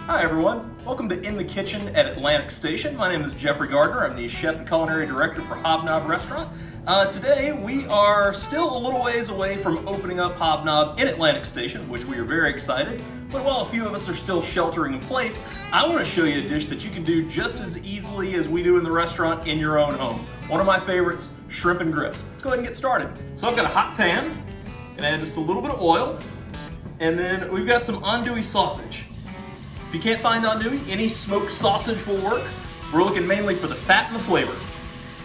Hi everyone, welcome to In the Kitchen at Atlantic Station. My name is Jeffrey Gardner. I'm the chef and culinary director for HOBNOB Restaurant. Today we are still a little ways away from opening up HOBNOB in Atlantic Station, which we are very excited. But while a few of us are still sheltering in place, I want to show you a dish that you can do just as easily as we do in the restaurant in your own home. One of my favorites, shrimp and grits. Let's go ahead and get started. So I've got a hot pan, and add just a little bit of oil, and then we've got some andouille sausage. If you can't find andouille, any smoked sausage will work. We're looking mainly for the fat and the flavor.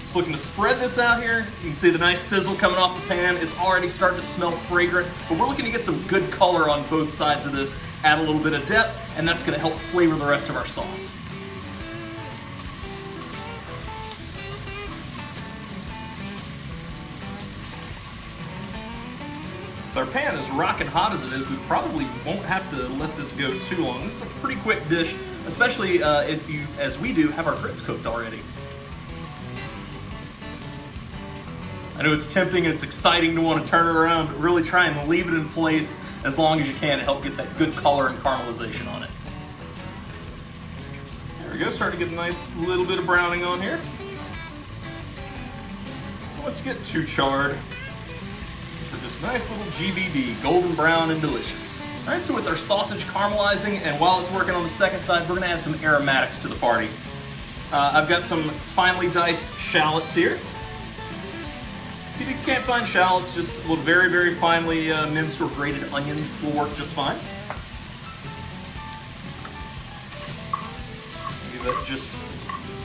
Just looking to spread this out here. You can see the nice sizzle coming off the pan. It's already starting to smell fragrant, but we're looking to get some good color on both sides of this, add a little bit of depth, and that's gonna help flavor the rest of our sauce. If our pan is rocking hot as it is, we probably won't have to let this go too long. This is a pretty quick dish, especially if you, as we do, have our grits cooked already. I know it's tempting and it's exciting to want to turn it around, but really try and leave it in place as long as you can to help get that good color and caramelization on it. There we go, starting to get a nice little bit of browning on here. Let's get too charred. This nice little GBD, golden brown and delicious. All right, so with our sausage caramelizing, and while it's working on the second side, we're gonna add some aromatics to the party. I've got some finely diced shallots here. If you can't find shallots, just a little very, very finely minced or grated onion will work just fine. Give that just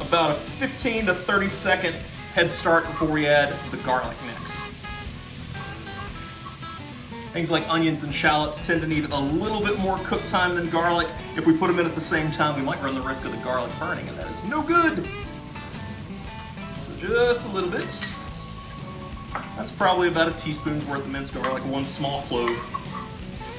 about a 15 to 30 second head start before we add the garlic mix. Things like onions and shallots tend to need a little bit more cook time than garlic. If we put them in at the same time, we might run the risk of the garlic burning, and that is no good. So just a little bit. That's probably about a teaspoon's worth of minced garlic, one small clove.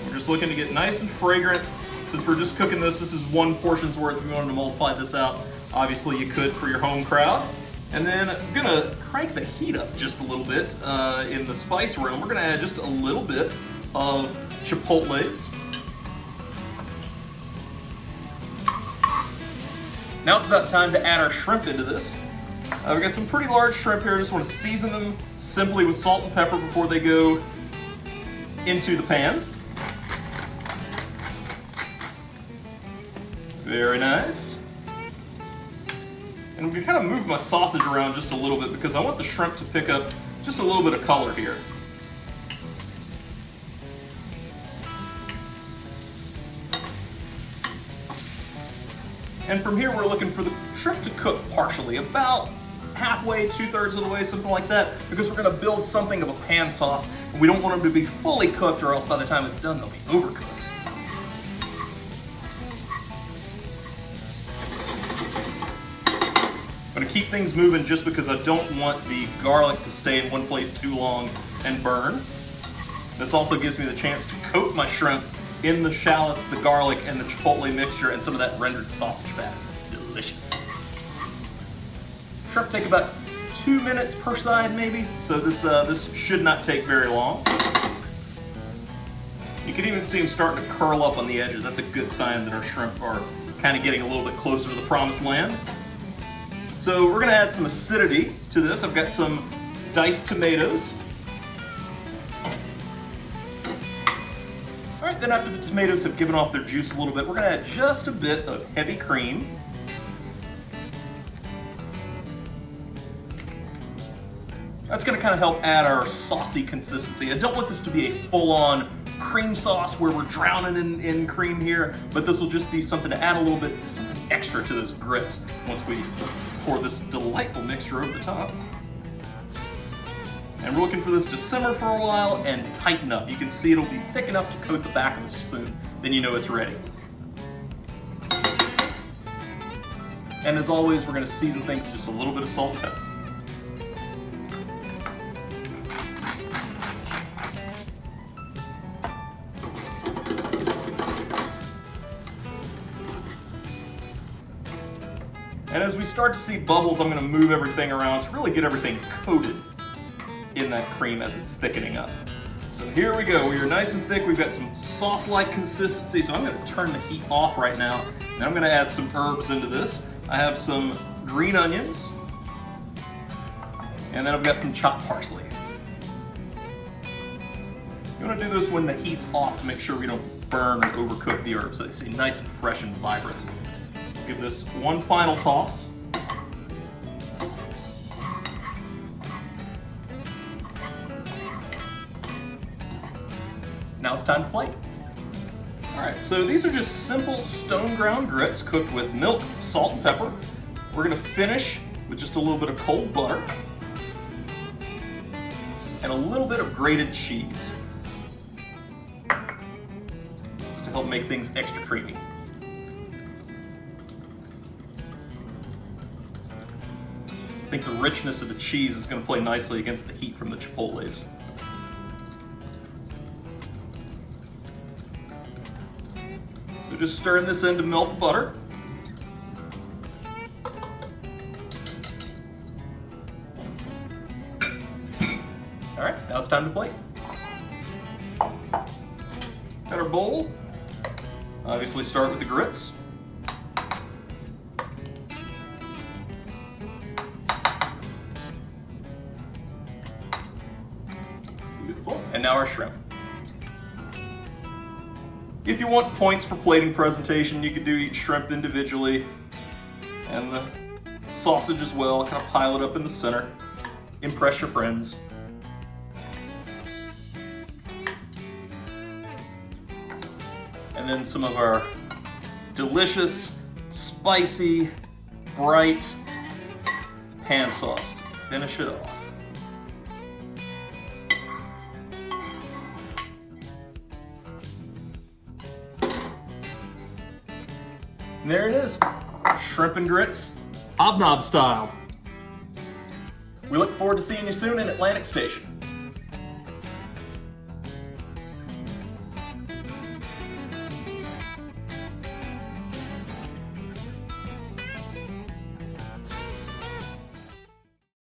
We're just looking to get nice and fragrant. Since we're just cooking this, this is one portion's worth. If you wanted to multiply this out, obviously you could for your home crowd. And then I'm gonna crank the heat up just a little bit in the spice realm. We're gonna add just a little bit of chipotles. Now it's about time to add our shrimp into this. We've got some pretty large shrimp here. I just wanna season them simply with salt and pepper before they go into the pan. Very nice. And I'm gonna kind of move my sausage around just a little bit because I want the shrimp to pick up just a little bit of color here. And from here we're looking for the shrimp to cook partially, about halfway, 2/3 of the way, something like that, because we're gonna build something of a pan sauce, and we don't want them to be fully cooked or else by the time it's done they'll be overcooked. I'm gonna keep things moving just because I don't want the garlic to stay in one place too long and burn. This also gives me the chance to coat my shrimp in the shallots, the garlic, and the chipotle mixture, and some of that rendered sausage fat. Delicious. Shrimp take about 2 minutes per side, maybe, so this should not take very long. You can even see them starting to curl up on the edges. That's a good sign that our shrimp are kind of getting a little bit closer to the promised land. So we're gonna add some acidity to this. I've got some diced tomatoes. All right, then after the tomatoes have given off their juice a little bit, we're gonna add just a bit of heavy cream. That's gonna kind of help add our saucy consistency. I don't want this to be a full-on cream sauce where we're drowning in cream here, but this will just be something to add a little bit, something extra to those grits once we pour this delightful mixture over the top. And we're looking for this to simmer for a while and tighten up. You can see it'll be thick enough to coat the back of the spoon. Then you know it's ready. And as always, we're gonna season things with just a little bit of salt and pepper. And as we start to see bubbles, I'm gonna move everything around to really get everything coated in that cream as it's thickening up. So here we go. We are nice and thick. We've got some sauce-like consistency. So I'm going to turn the heat off right now. And I'm going to add some herbs into this. I have some green onions. And then I've got some chopped parsley. You want to do this when the heat's off to make sure we don't burn or overcook the herbs so they stay nice and fresh and vibrant. Give this one final toss. Now it's time to plate. All right, so these are just simple stone ground grits cooked with milk, salt, and pepper. We're gonna finish with just a little bit of cold butter and a little bit of grated cheese, just to help make things extra creamy. I think the richness of the cheese is gonna play nicely against the heat from the chipotles. So just stirring this in to melt the butter. All right, now it's time to plate. Got our bowl. Obviously start with the grits. Beautiful. And now our shrimp. If you want points for plating presentation, you could do each shrimp individually and the sausage as well. Kind of pile it up in the center. Impress your friends. And then some of our delicious, spicy, bright pan sauce to finish it off. And there it is, shrimp and grits, HOBNOB style. We look forward to seeing you soon in Atlantic Station.